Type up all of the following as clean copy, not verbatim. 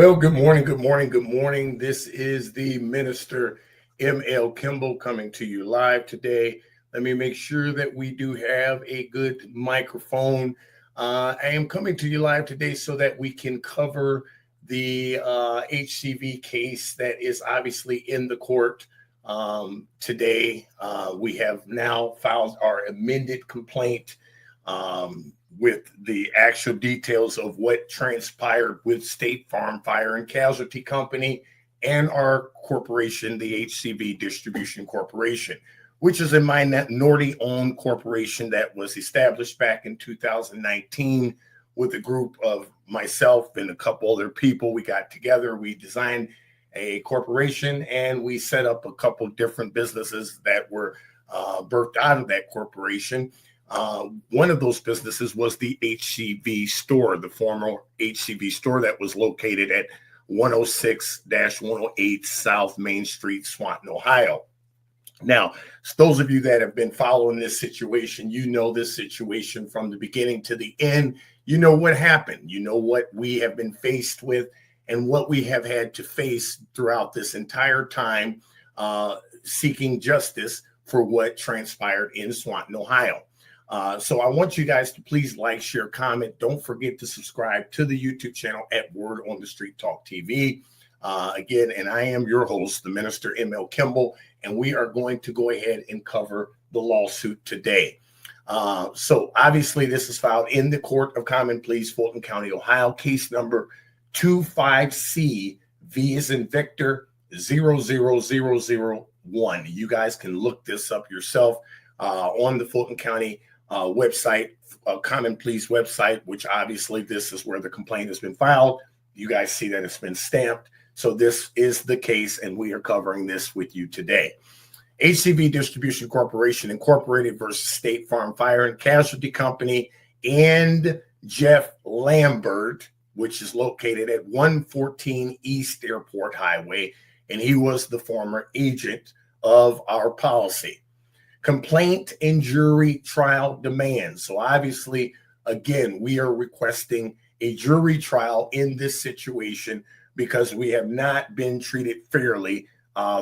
Well, good morning, good morning, good morning. This is the Minister M.L. Kimball coming to you live today. Let me make sure that we do have a good microphone. I am coming to you live today so that we can cover the HCV case that is obviously in the court today. We have now filed our amended complaint with the actual details of what transpired with State Farm Fire and Casualty Company and our corporation, the HCV Distribution Corporation, which is a minority-owned corporation that was established back in 2019 with a group of myself and a couple other people. We got together, we designed a corporation, and we set up a couple different businesses that were birthed out of that corporation. One of those businesses was the HCV store, the former HCV store that was located at 106-108 South Main Street, Swanton, Ohio. Now, those of you that have been following this situation, you know this situation from the beginning to the end. You know what happened. You know what we have been faced with and what we have had to face throughout this entire time, seeking justice for what transpired in Swanton, Ohio. So I want you guys to please like, share, comment. Don't forget to subscribe to the YouTube channel at Word on the Street Talk TV. Again, and I am your host, the Minister M.L. Kimball, and we are going to go ahead and cover the lawsuit today. So obviously this is filed in the Court of Common Pleas, Fulton County, Ohio, case number 25C, V as in Victor, 00001. You guys can look this up yourself on the Fulton County website, Common Pleas website, which obviously this is where the complaint has been filed. You guys see that it's been stamped. So this is the case, and we are covering this with you today. HCV Distribution Corporation Incorporated versus State Farm Fire and Casualty Company and Jeff Lambert, which is located at 114 East Airport Highway, and he was the former agent of our policy. Complaint and jury trial demands. So obviously, again, we are requesting a jury trial in this situation because we have not been treated fairly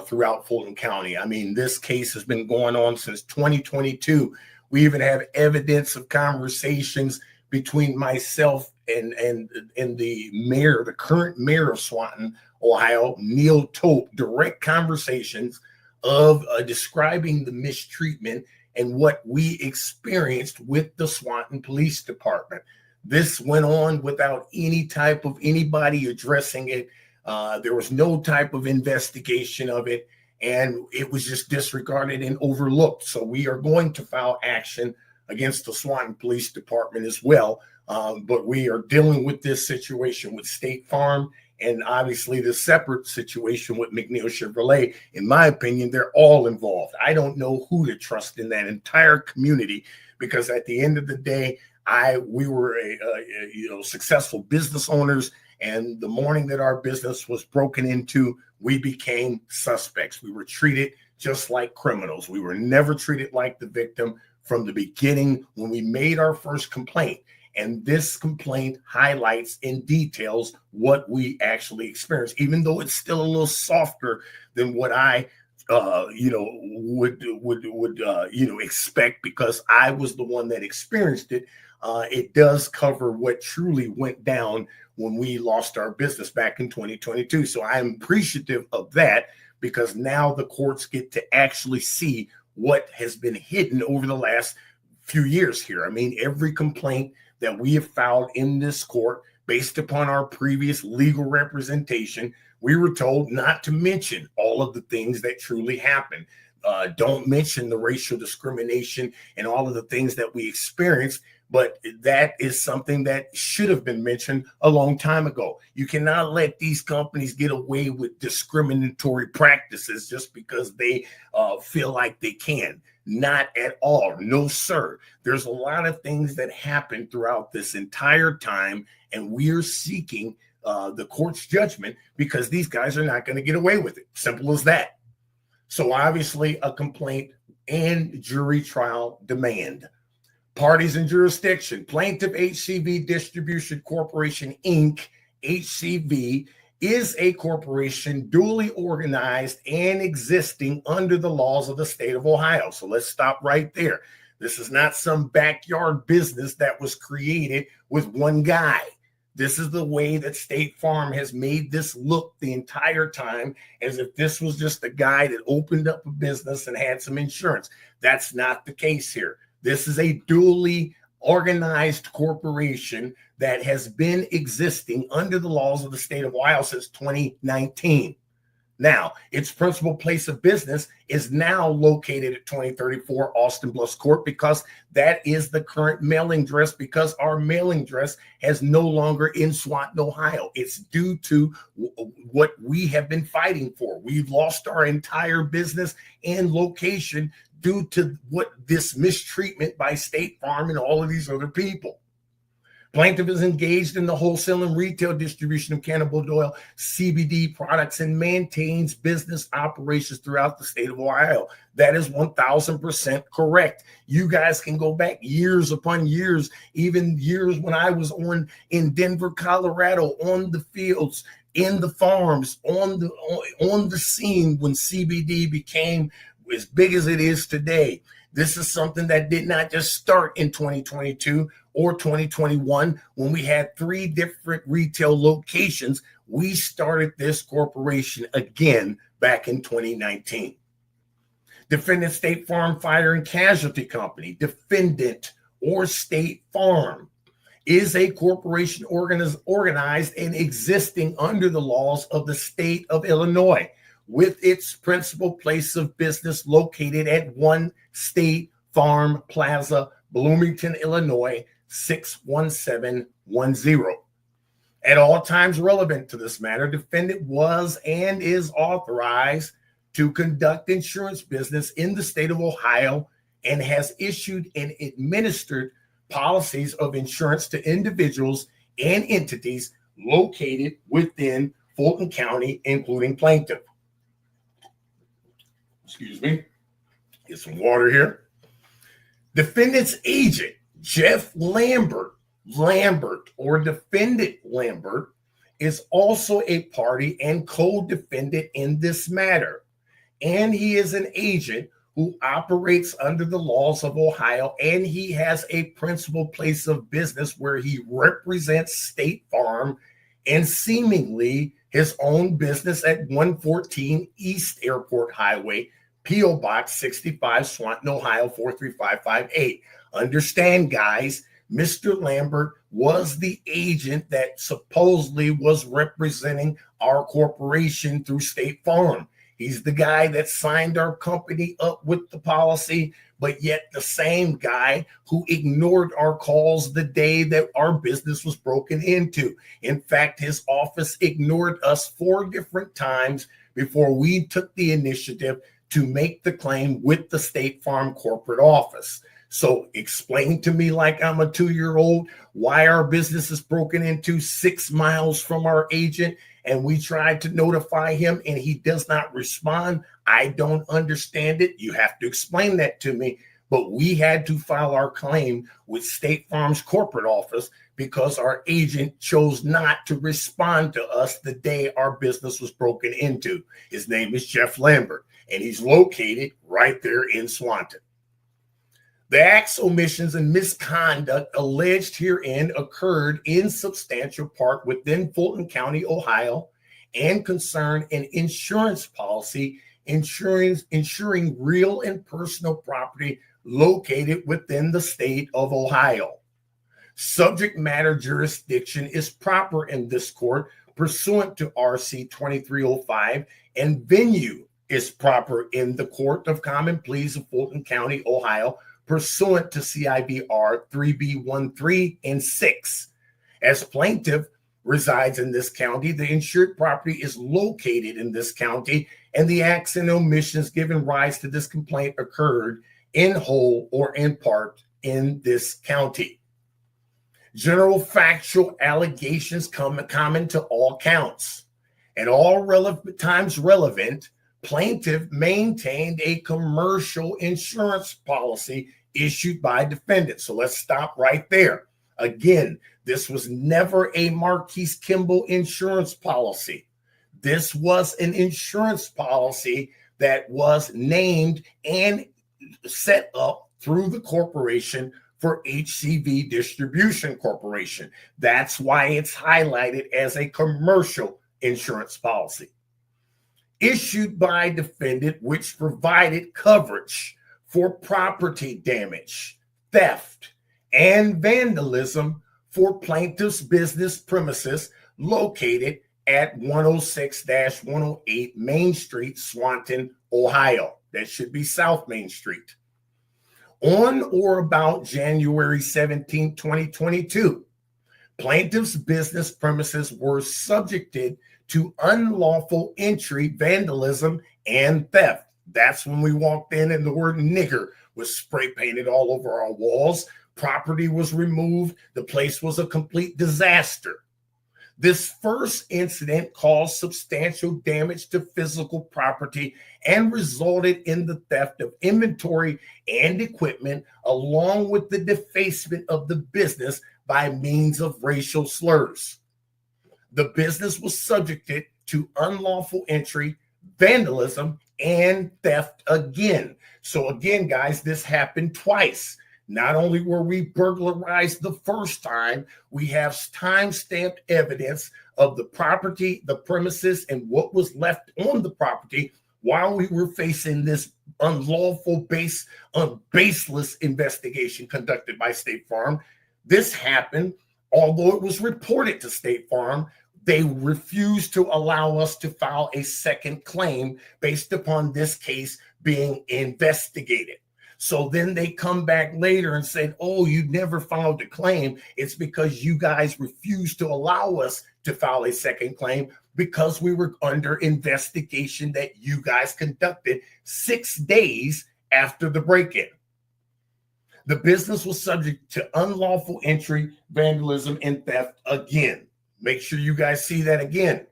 throughout Fulton County. I mean, this case has been going on since 2022. We even have evidence of conversations between myself and the mayor, the current mayor of Swanton, Ohio, Neil Tope, direct conversations of describing the mistreatment and what we experienced with the Swanton Police Department. This went on without any type of anybody addressing it. There was no type of investigation of it, and it was just disregarded and overlooked. So we are going to file action against the Swanton Police Department as well. But we are dealing with this situation with State Farm and obviously the separate situation with McNeil Chevrolet. In my opinion, they're all involved. I don't know who to trust in that entire community, because at the end of the day, we were successful business owners, and the morning that our business was broken into, we became suspects. We were treated just like criminals. We were never treated like the victim from the beginning when we made our first complaint. And this complaint highlights in details what we actually experienced, even though it's still a little softer than what I, would expect, because I was the one that experienced it. It does cover what truly went down when we lost our business back in 2022. So I'm appreciative of that, because now the courts get to actually see what has been hidden over the last few years here. I mean, every complaint that we have filed in this court, based upon our previous legal representation, we were told not to mention all of the things that truly happened. Don't mention the racial discrimination and all of the things that we experienced, but that is something that should have been mentioned a long time ago. You cannot let these companies get away with discriminatory practices just because they feel like they can. Not at all. No, sir. There's a lot of things that happened throughout this entire time, and we're seeking the court's judgment because these guys are not going to get away with it. Simple as that. So obviously a complaint and jury trial demand. Parties and jurisdiction: Plaintiff HCV Distribution Corporation, Inc., HCV, is a corporation duly organized and existing under the laws of the state of Ohio. So let's stop right there. This is not some backyard business that was created with one guy. This is the way that State Farm has made this look the entire time, as if this was just a guy that opened up a business and had some insurance. That's not the case here. This is a duly organized corporation that has been existing under the laws of the state of Ohio since 2019. Now, its principal place of business is now located at 2034 Austin Bluffs Court, because that is the current mailing address, because our mailing address has no longer in Swanton, Ohio. It's due to what we have been fighting for. We've lost our entire business and location due to what this mistreatment by State Farm and all of these other people. Plaintiff is engaged in the wholesale and retail distribution of cannabis oil, CBD products, and maintains business operations throughout the state of Ohio. That is 1,000% correct. You guys can go back years upon years, even years when I was in Denver, Colorado, on the fields, in the farms, on the scene when CBD became as big as it is today. This is something that did not just start in 2022 or 2021 when we had 3 different retail locations. We started this corporation again back in 2019. Defendant State Farm Fire and Casualty Company, defendant or State Farm, is a corporation organized and existing under the laws of the state of Illinois, with its principal place of business located at 1 State Farm Plaza, Bloomington, Illinois, 61710. At all times relevant to this matter, defendant was and is authorized to conduct insurance business in the state of Ohio and has issued and administered policies of insurance to individuals and entities located within Fulton County, including plaintiff. Excuse me. Get some water here. Defendant's agent, Jeff Lambert, or defendant Lambert, is also a party and co-defendant in this matter. And he is an agent who operates under the laws of Ohio, and he has a principal place of business where he represents State Farm and seemingly his own business at 114 East Airport Highway, P.O. Box 65, Swanton, Ohio 43558. Understand, guys, Mr. Lambert was the agent that supposedly was representing our corporation through State Farm. He's the guy that signed our company up with the policy, but yet the same guy who ignored our calls the day that our business was broken into. In fact, his office ignored us 4 different times before we took the initiative to make the claim with the State Farm corporate office. So explain to me, like I'm a 2-year-old, why our business is broken into 6 miles from our agent, and we tried to notify him and he does not respond. I don't understand it. You have to explain that to me. But we had to file our claim with State Farm's corporate office because our agent chose not to respond to us the day our business was broken into. His name is Jeff Lambert, and he's located right there in Swanton. The acts, omissions, and misconduct alleged herein occurred in substantial part within Fulton County, Ohio, and concern an insurance policy insuring real and personal property located within the state of Ohio. Subject matter jurisdiction is proper in this court pursuant to RC 2305, and venue is proper in the Court of Common Pleas of Fulton County, Ohio, pursuant to CIVR 3B13 and 6. As plaintiff resides in this county, the insured property is located in this county, and the acts and omissions giving rise to this complaint occurred in whole or in part in this county. General factual allegations common to all counts. At all times relevant, plaintiff maintained a commercial insurance policy issued by defendant. So let's stop right there. Again, this was never a Marquise Kimball insurance policy. This was an insurance policy that was named and set up through the corporation for HCV Distribution Corporation. That's why it's highlighted as a commercial insurance policy. Issued by defendant, which provided coverage for property damage, theft, and vandalism for plaintiff's business premises located at 106-108 Main Street, Swanton, Ohio. That should be South Main Street. On or about January 17, 2022, plaintiff's business premises were subjected to unlawful entry, vandalism, and theft. That's when we walked in and the word nigger was spray painted all over our walls. Property was removed. The place was a complete disaster. This first incident caused substantial damage to physical property and resulted in the theft of inventory and equipment, along with the defacement of the business by means of racial slurs. The business was subjected to unlawful entry, vandalism, and theft again. So again, guys, this happened twice. Not only were we burglarized the first time, we have time-stamped evidence of the property, the premises, and what was left on the property while we were facing this unlawful, baseless investigation conducted by State Farm. This happened, although it was reported to State Farm, they refused to allow us to file a second claim based upon this case being investigated. So then they come back later and said, oh, you never filed a claim. It's because you guys refused to allow us to file a second claim because we were under investigation that you guys conducted 6 days after the break-in. The business was subject to unlawful entry, vandalism, and theft again. Make sure you guys see that again.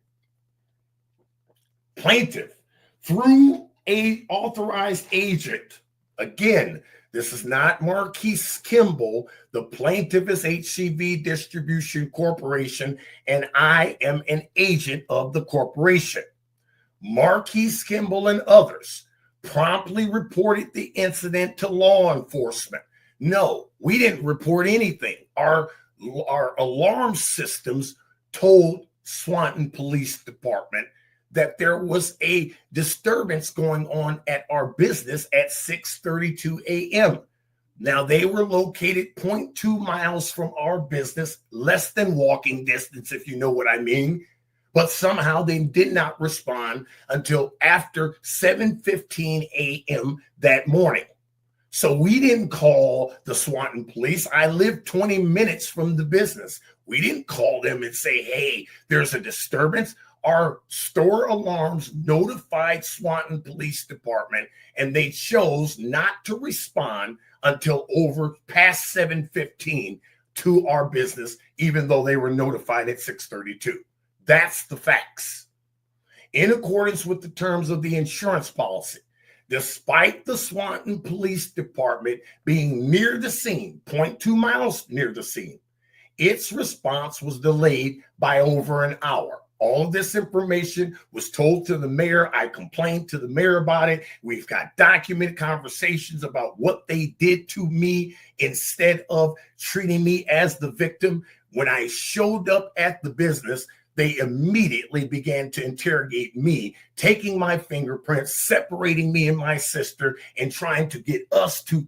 Plaintiff, through an authorized agent. Again, this is not Marquise Kimball. The plaintiff is HCV Distribution Corporation, and I am an agent of the corporation. Marquise Kimball and others promptly reported the incident to law enforcement. No, we didn't report anything. Our alarm systems told Swanton Police Department that there was a disturbance going on at our business at 6:32 a.m. Now, they were located 0.2 miles from our business, less than walking distance, if you know what I mean. But somehow they did not respond until after 7:15 a.m. that morning. So we didn't call the Swanton police. I live 20 minutes from the business. We didn't call them and say, hey, there's a disturbance. Our store alarms notified Swanton Police Department, and they chose not to respond until over past 7:15 to our business, even though they were notified at 6:32. That's the facts. In accordance with the terms of the insurance policy, despite the Swanton Police Department being near the scene, 0.2 miles near the scene, its response was delayed by over an hour. All of this information was told to the mayor. I complained to the mayor about it. We've got documented conversations about what they did to me instead of treating me as the victim. When I showed up at the business, they immediately began to interrogate me, taking my fingerprints, separating me and my sister, and trying to get us to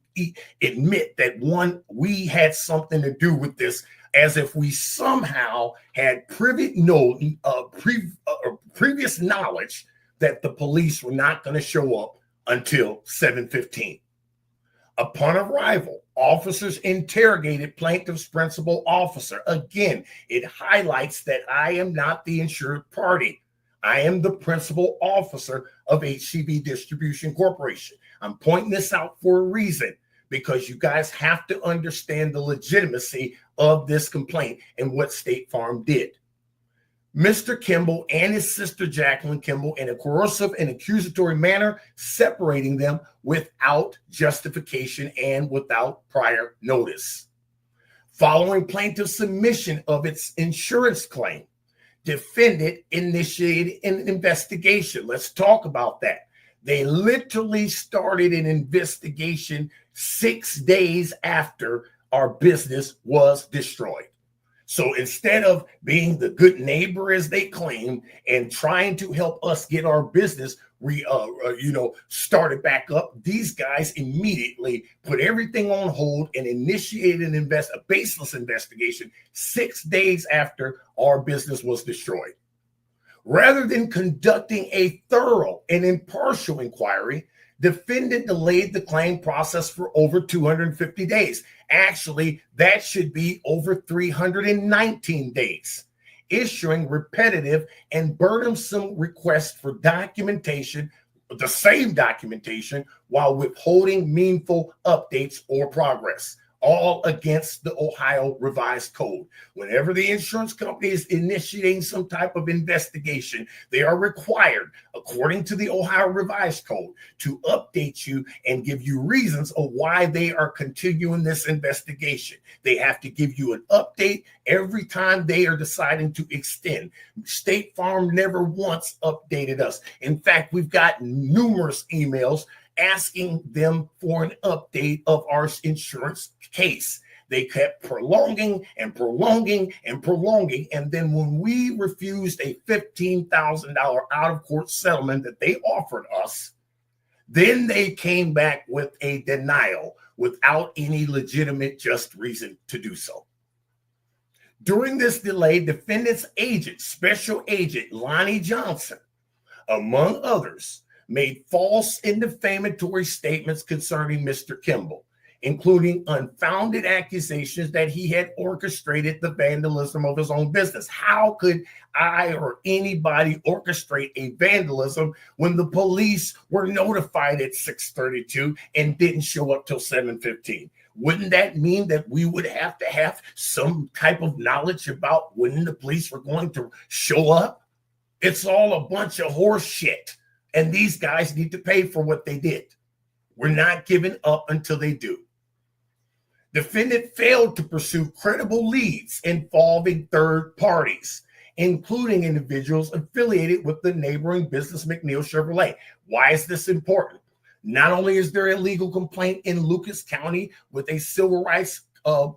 admit that, one, we had something to do with this, as if we somehow had previous knowledge that the police were not going to show up until 7:15. Upon arrival, officers interrogated plaintiff's principal officer. Again, it highlights that I am not the insured party. I am the principal officer of HCV Distribution Corporation. I'm pointing this out for a reason, because you guys have to understand the legitimacy of this complaint and what State Farm did. Mr. Kimball and his sister Jacqueline Kimball, in a coercive and accusatory manner, separating them without justification and without prior notice. Following plaintiff's submission of its insurance claim, defendant initiated an investigation. Let's talk about that. They literally started an investigation 6 days after our business was destroyed. So instead of being the good neighbor as they claim and trying to help us get our business started back up, these guys immediately put everything on hold and initiated a baseless investigation 6 days after our business was destroyed. Rather than conducting a thorough and impartial inquiry, defendant delayed the claim process for over 250 days. Actually, that should be over 319 days, issuing repetitive and burdensome requests for documentation, the same documentation, while withholding meaningful updates or progress, all against the Ohio Revised Code. Whenever the insurance company is initiating some type of investigation, they are required, according to the Ohio Revised Code, to update you and give you reasons of why they are continuing this investigation. They have to give you an update every time they are deciding to extend. State Farm never once updated us. In fact, we've got numerous emails asking them for an update of our insurance case. They kept prolonging and prolonging and prolonging. And then when we refused a $15,000 out-of-court settlement that they offered us, then they came back with a denial without any legitimate just reason to do so. During this delay, defendant's agent, Special Agent Lonnie Johnson, among others, made false and defamatory statements concerning Mr. Kimball, including unfounded accusations that he had orchestrated the vandalism of his own business. How could I or anybody orchestrate a vandalism when the police were notified at 6:32 and didn't show up till 7:15? Wouldn't that mean that we would have to have some type of knowledge about when the police were going to show up? It's all a bunch of horse shit. And these guys need to pay for what they did. We're not giving up until they do. Defendant failed to pursue credible leads involving third parties, including individuals affiliated with the neighboring business McNeil Chevrolet. Why is this important? Not only is there a legal complaint in Lucas County with a civil rights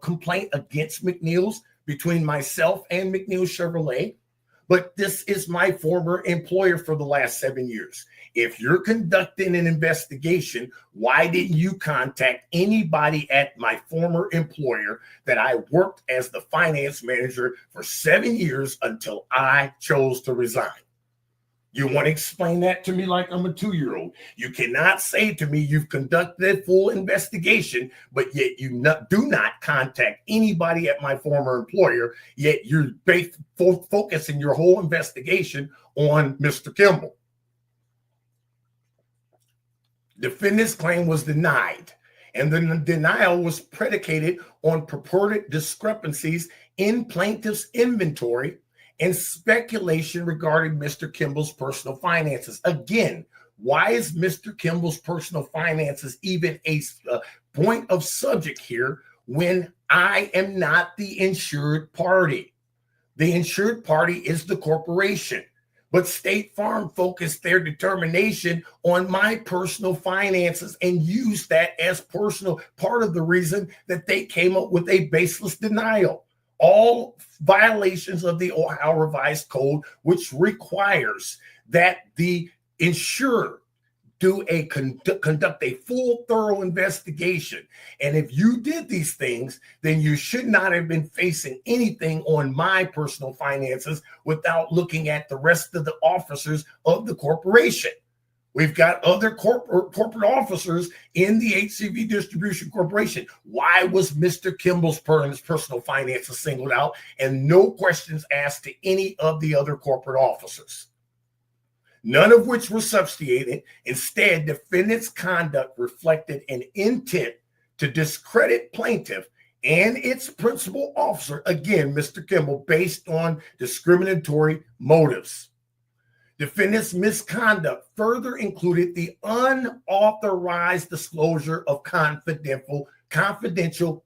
complaint against McNeil's between myself and McNeil Chevrolet, but this is my former employer for the last 7 years. If you're conducting an investigation, why didn't you contact anybody at my former employer that I worked as the finance manager for 7 years until I chose to resign? You want to explain that to me like I'm a 2-year-old? You cannot say to me you've conducted a full investigation, but yet you do not contact anybody at my former employer, yet you're focusing your whole investigation on Mr. Kimball. Defendant's claim was denied, and the denial was predicated on purported discrepancies in plaintiff's inventory and speculation regarding Mr. Kimball's personal finances. Again, why is Mr. Kimball's personal finances even a point of subject here when I am not the insured party? The insured party is the corporation, but State Farm focused their determination on my personal finances and used that as personal part of the reason that they came up with a baseless denial. All violations of the Ohio Revised Code, which requires that the insurer conduct a full, thorough investigation. And if you did these things, then you should not have been facing anything on my personal finances without looking at the rest of the officers of the corporation. We've got other corporate officers in the HCV Distribution Corporation. Why was Mr. Kimball's personal finances singled out and no questions asked to any of the other corporate officers? None of which were substantiated. Instead, defendant's conduct reflected an intent to discredit plaintiff and its principal officer, again, Mr. Kimball, based on discriminatory motives. Defendant's misconduct further included the unauthorized disclosure of confidential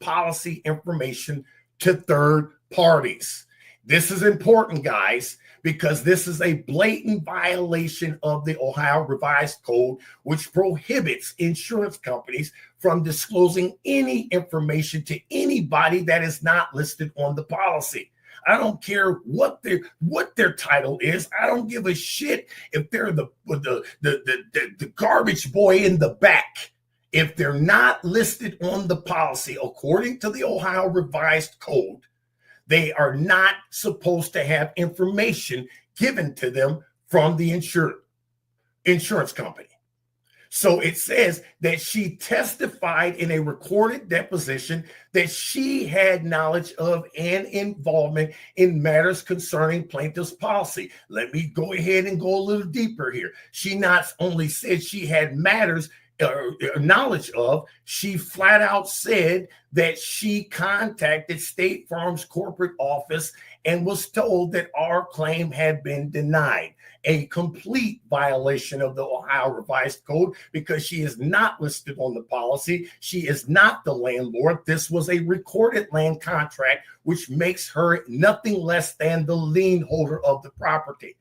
policy information to third parties. This is important, guys, because this is a blatant violation of the Ohio Revised Code, which prohibits insurance companies from disclosing any information to anybody that is not listed on the policy. I don't care what their title is. I don't give a shit if they're the garbage boy in the back. If they're not listed on the policy, according to the Ohio Revised Code, they are not supposed to have information given to them from the insurance company. So it says that she testified in a recorded deposition that she had knowledge of and involvement in matters concerning plaintiff's policy. Let me go ahead and go a little deeper here. She not only said she had matters knowledge of, she flat out said that she contacted State Farm's corporate office and was told that our claim had been denied. A complete violation of the Ohio Revised Code, because she is not listed on the policy. She is not the landlord. This was a recorded land contract, which makes her nothing less than the lien holder of the property.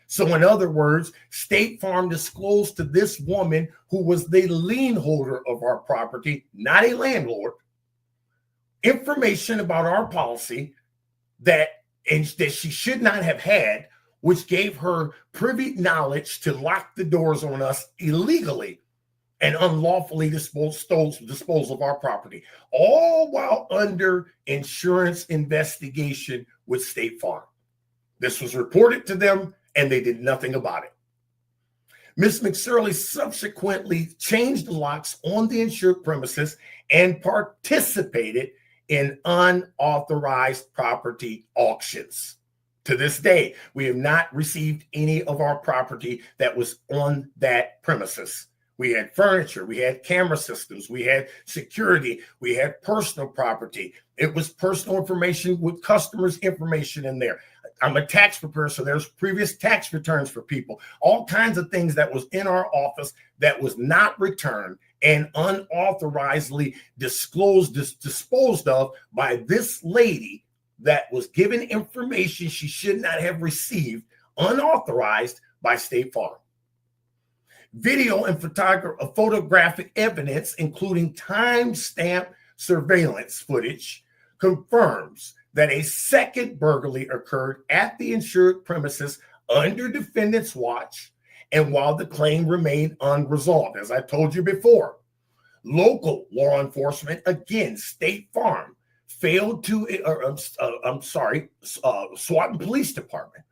So in other words, State Farm disclosed to this woman, who was the lien holder of our property, not a landlord, information about our policy that she should not have had, which gave her privy knowledge to lock the doors on us illegally and unlawfully dispose of our property, all while under insurance investigation with State Farm. This was reported to them, and they did nothing about it. Ms. McSorley subsequently changed the locks on the insured premises and participated in unauthorized property auctions. To this day, we have not received any of our property that was on that premises. We had furniture, we had camera systems, we had security, we had personal property. It was personal information with customers' information in there. I'm a tax preparer, so there's previous tax returns for people. All kinds of things that was in our office that was not returned and unauthorizedly disposed of by this lady that was given information she should not have received, unauthorized, by State Farm. Video and photographic evidence, including time-stamped surveillance footage, confirms that a second burglary occurred at the insured premises under defendant's watch and while the claim remained unresolved. As I told you before, local law enforcement, again, State Farm, failed to, SWAT and Police Department,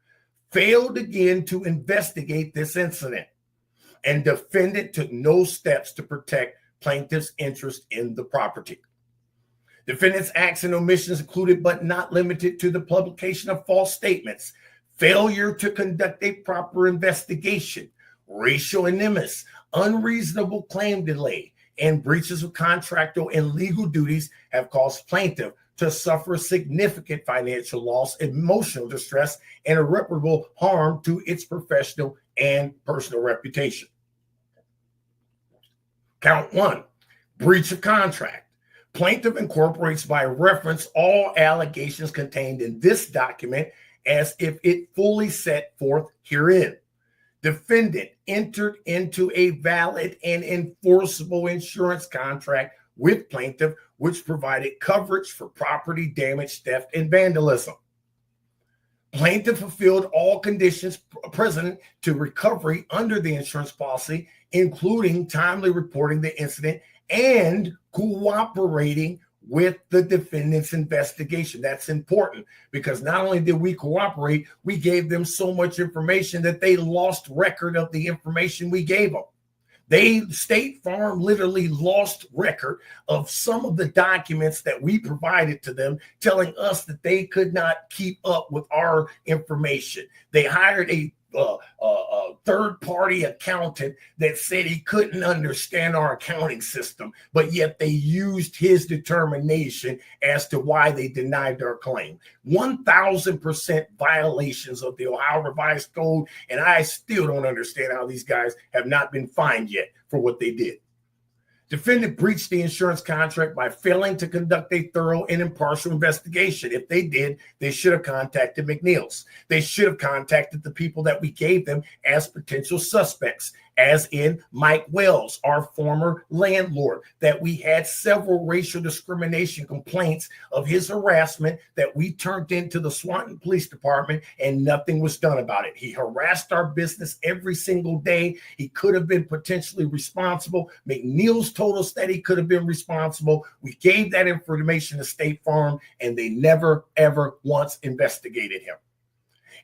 failed again to investigate this incident, and defendant took no steps to protect plaintiff's interest in the property. Defendant's acts and omissions included but not limited to the publication of false statements, failure to conduct a proper investigation, racial animus, unreasonable claim delay, and breaches of contractual and legal duties have caused plaintiff to suffer significant financial loss, emotional distress, and irreparable harm to its professional and personal reputation. Count 1, breach of contract. Plaintiff incorporates by reference all allegations contained in this document as if it fully set forth herein. Defendant entered into a valid and enforceable insurance contract with plaintiff, which provided coverage for property damage, theft, and vandalism. Plaintiff fulfilled all conditions present to recovery under the insurance policy, including timely reporting the incident and cooperating with the defendant's investigation. That's important because not only did we cooperate, we gave them so much information that they lost record of the information we gave them. State Farm literally lost record of some of the documents that we provided to them, telling us that they could not keep up with our information. They hired a third-party accountant that said he couldn't understand our accounting system, but yet they used his determination as to why they denied their claim. 1,000% violations of the Ohio Revised Code, and I still don't understand how these guys have not been fined yet for what they did. Defendant breached the insurance contract by failing to conduct a thorough and impartial investigation. If they did, they should have contacted McNeil's. They should have contacted the people that we gave them as potential suspects, as in Mike Wells, our former landlord, that we had several racial discrimination complaints of his harassment that we turned into the Swanton Police Department and nothing was done about it. He harassed our business every single day. He could have been potentially responsible. McNeil's told us that he could have been responsible. We gave that information to State Farm and they never, ever once investigated him.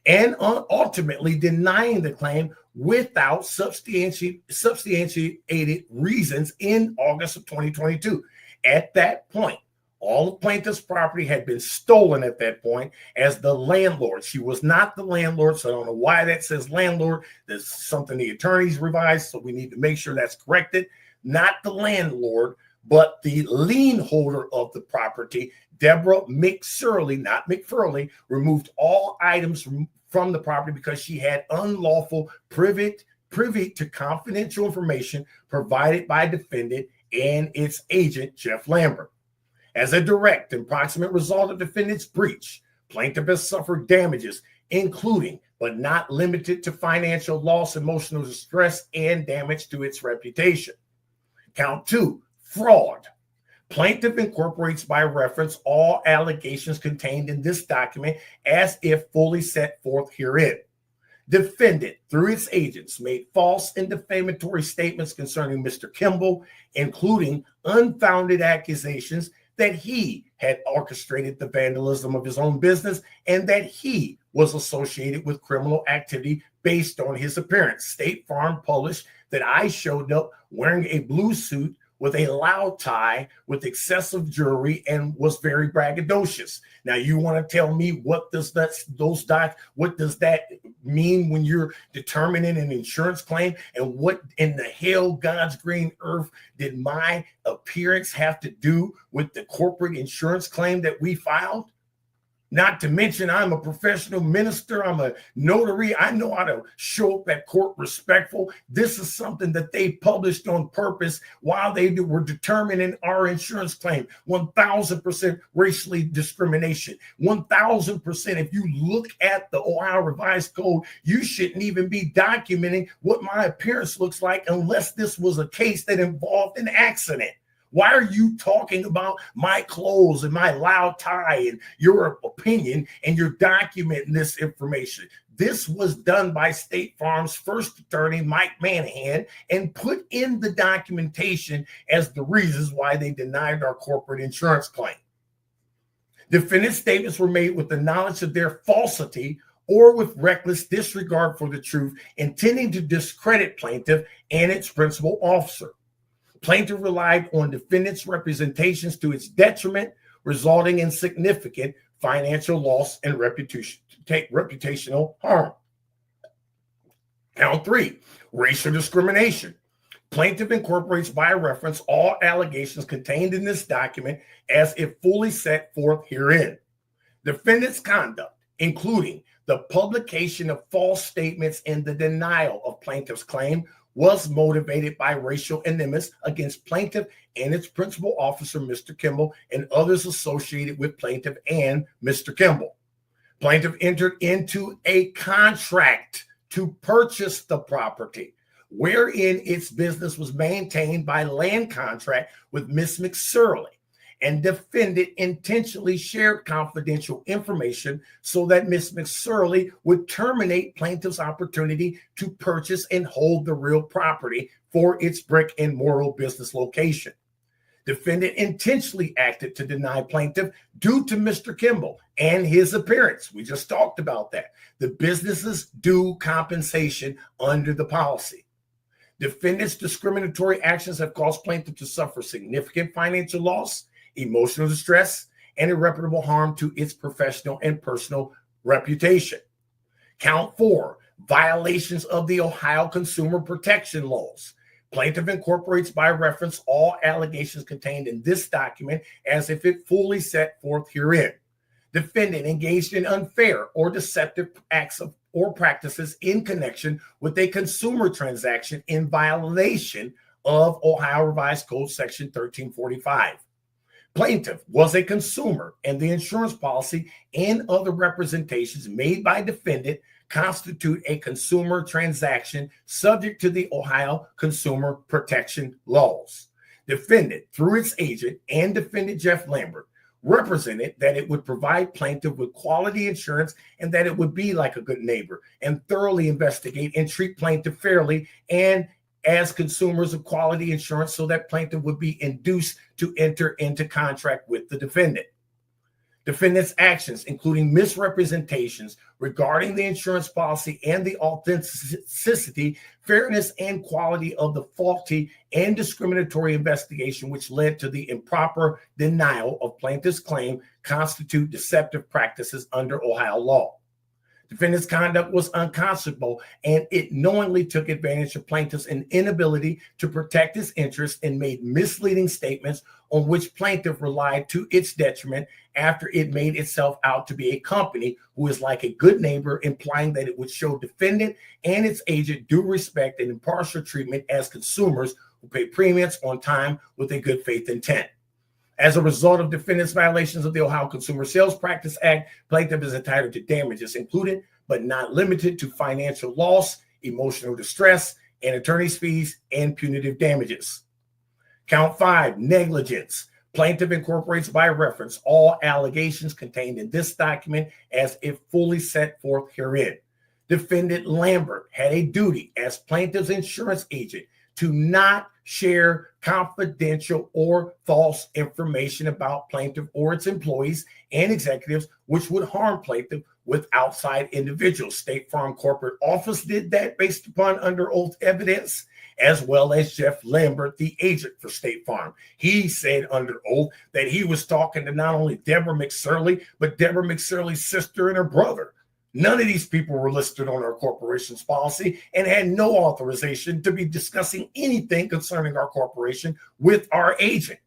And ultimately denying the claim without substantiated reasons in August of 2022. At that point, all of plaintiff's property had been stolen at that point as the landlord. She was not the landlord, so I don't know why that says landlord. There's something the attorneys revised, so we need to make sure that's corrected. Not the landlord, but the lien holder of the property, Deborah McSurley, not McFurley, removed all items from the property because she had unlawful privy to confidential information provided by defendant and its agent, Jeff Lambert. As a direct and proximate result of defendant's breach, plaintiff has suffered damages, including but not limited to financial loss, emotional distress, and damage to its reputation. Count 2, fraud. Plaintiff incorporates by reference all allegations contained in this document as if fully set forth herein. Defendant, through its agents, made false and defamatory statements concerning Mr. Kimball, including unfounded accusations that he had orchestrated the vandalism of his own business and that he was associated with criminal activity based on his appearance. State Farm published that I showed up wearing a blue suit with a loud tie, with excessive jewelry, and was very braggadocious. Now, you want to tell me what does that mean when you're determining an insurance claim? And what in the hell, God's green earth, did my appearance have to do with the corporate insurance claim that we filed? Not to mention, I'm a professional minister. I'm a notary. I know how to show up at court respectful. This is something that they published on purpose while they were determining our insurance claim. 1,000% racially discrimination. 1,000%. If you look at the Ohio Revised Code, you shouldn't even be documenting what my appearance looks like unless this was a case that involved an accident. Why are you talking about my clothes and my loud tie and your opinion and you're documenting this information? This was done by State Farm's first attorney, Mike Manahan, and put in the documentation as the reasons why they denied our corporate insurance claim. Defendant's statements were made with the knowledge of their falsity or with reckless disregard for the truth, intending to discredit plaintiff and its principal officer. Plaintiff relied on defendant's representations to its detriment, resulting in significant financial loss and reputational harm. Count 3, racial discrimination. Plaintiff incorporates by reference all allegations contained in this document as if fully set forth herein. Defendant's conduct, including the publication of false statements and the denial of plaintiff's claim, was motivated by racial animus against plaintiff and its principal officer, Mr. Kimball, and others associated with plaintiff and Mr. Kimball. Plaintiff entered into a contract to purchase the property, wherein its business was maintained by land contract with Ms. McSurley, and defendant intentionally shared confidential information so that Ms. McSurley would terminate plaintiff's opportunity to purchase and hold the real property for its brick and mortar business location. Defendant intentionally acted to deny plaintiff due to Mr. Kimball and his appearance. We just talked about that. The business's due compensation under the policy. Defendant's discriminatory actions have caused plaintiff to suffer significant financial loss, emotional distress, and irreparable harm to its professional and personal reputation. Count 4, violations of the Ohio consumer protection laws. Plaintiff incorporates by reference all allegations contained in this document as if it fully set forth herein. Defendant engaged in unfair or deceptive acts or practices in connection with a consumer transaction in violation of Ohio Revised Code Section 1345. Plaintiff was a consumer, and the insurance policy and other representations made by defendant constitute a consumer transaction subject to the Ohio Consumer Protection Laws. Defendant, through its agent and defendant Jeff Lambert, represented that it would provide plaintiff with quality insurance and that it would be like a good neighbor and thoroughly investigate and treat plaintiff fairly and as consumers of quality insurance so that plaintiff would be induced to enter into contract with the defendant. Defendant's actions, including misrepresentations regarding the insurance policy and the authenticity, fairness, and quality of the faulty and discriminatory investigation, which led to the improper denial of plaintiff's claim, constitute deceptive practices under Ohio law. Defendant's conduct was unconscionable, and it knowingly took advantage of plaintiff's inability to protect his interests and made misleading statements on which plaintiff relied to its detriment after it made itself out to be a company who is like a good neighbor, implying that it would show defendant and its agent due respect and impartial treatment as consumers who pay premiums on time with a good faith intent. As a result of defendant's violations of the Ohio Consumer Sales Practice Act, plaintiff is entitled to damages included, but not limited to financial loss, emotional distress, and attorney's fees and punitive damages. Count 5, negligence. Plaintiff incorporates by reference all allegations contained in this document as if fully set forth herein. Defendant Lambert had a duty as plaintiff's insurance agent to not share confidential or false information about plaintiff or its employees and executives, which would harm plaintiff with outside individuals. State Farm corporate office did that based upon under oath evidence, as well as Jeff Lambert, the agent for State Farm. He said under oath that he was talking to not only Deborah McSorley, but Deborah McSorley's sister and her brother. None of these people were listed on our corporation's policy and had no authorization to be discussing anything concerning our corporation with our agent.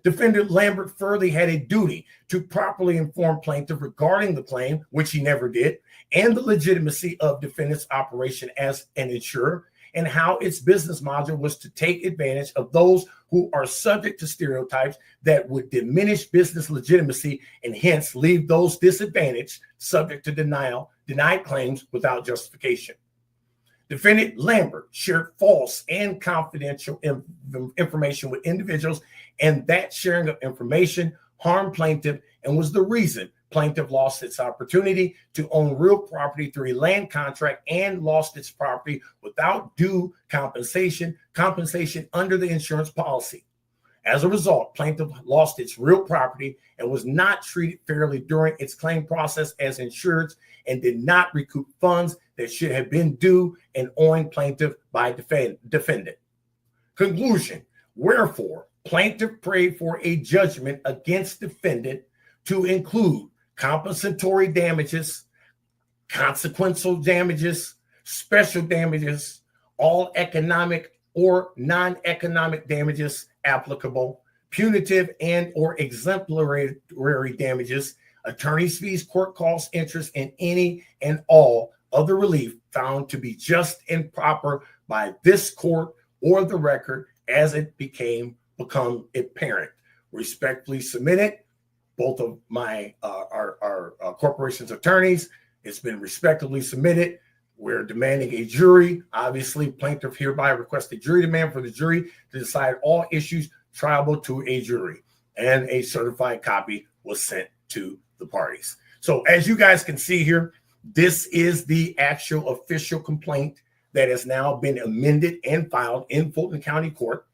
Defendant Lambert further had a duty to properly inform plaintiff regarding the claim, which he never did, and the legitimacy of defendant's operation as an insurer, and how its business model was to take advantage of those who are subject to stereotypes that would diminish business legitimacy and hence leave those disadvantaged subject to denied claims without justification. Defendant Lambert shared false and confidential information with individuals, and that sharing of information harmed plaintiff and was the reason plaintiff lost its opportunity to own real property through a land contract and lost its property without due compensation under the insurance policy. As a result, plaintiff lost its real property and was not treated fairly during its claim process as insured and did not recoup funds that should have been due and owing plaintiff by defendant. Conclusion: wherefore, plaintiff prayed for a judgment against defendant to include compensatory damages, consequential damages, special damages, all economic or non-economic damages applicable, punitive and or exemplary damages, attorney's fees, court costs, interest, and any and all other relief found to be just and proper by this court or the record as it become apparent. Respectfully submitted. Both of my our corporation's attorneys. It's been respectively submitted. We're demanding a jury. Obviously, plaintiff hereby requests a jury demand for the jury to decide all issues triable to a jury. And a certified copy was sent to the parties. So as you guys can see here, this is the actual official complaint that has now been amended and filed in Fulton County Court.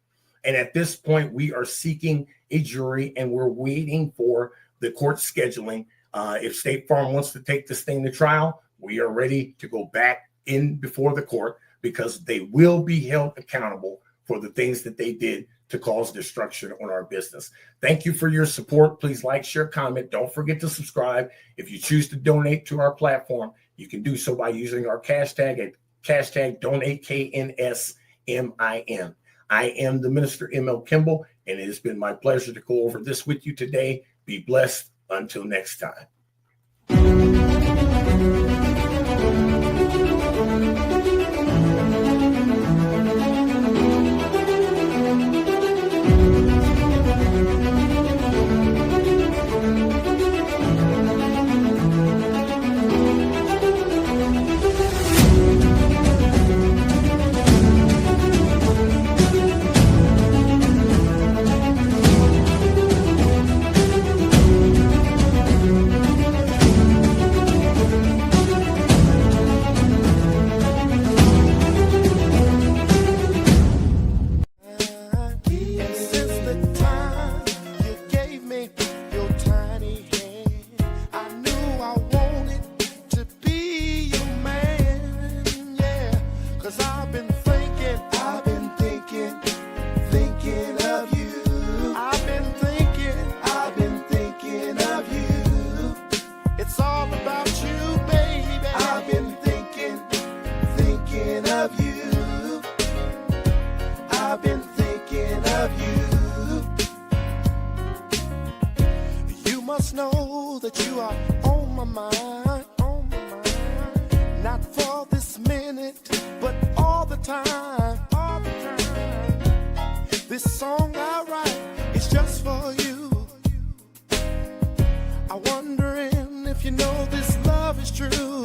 And at this point, we are seeking a jury and we're waiting for the court scheduling. If State Farm wants to take this thing to trial, we are ready to go back in before the court because they will be held accountable for the things that they did to cause destruction on our business. Thank you for your support. Please like, share, comment. Don't forget to subscribe. If you choose to donate to our platform, you can do so by using our hashtag at hashtag donate KNSMIN. I am the Minister M.L. Kimball, and it has been my pleasure to go over this with you today. Be blessed. Until next time. thinking of you. I've been thinking of you. It's all about you, baby. I've been thinking of you. I've been thinking of you. You must know that you are on my mind, not for this minute, but all the time, This song I write is just for you. I'm wondering if you know this love is true.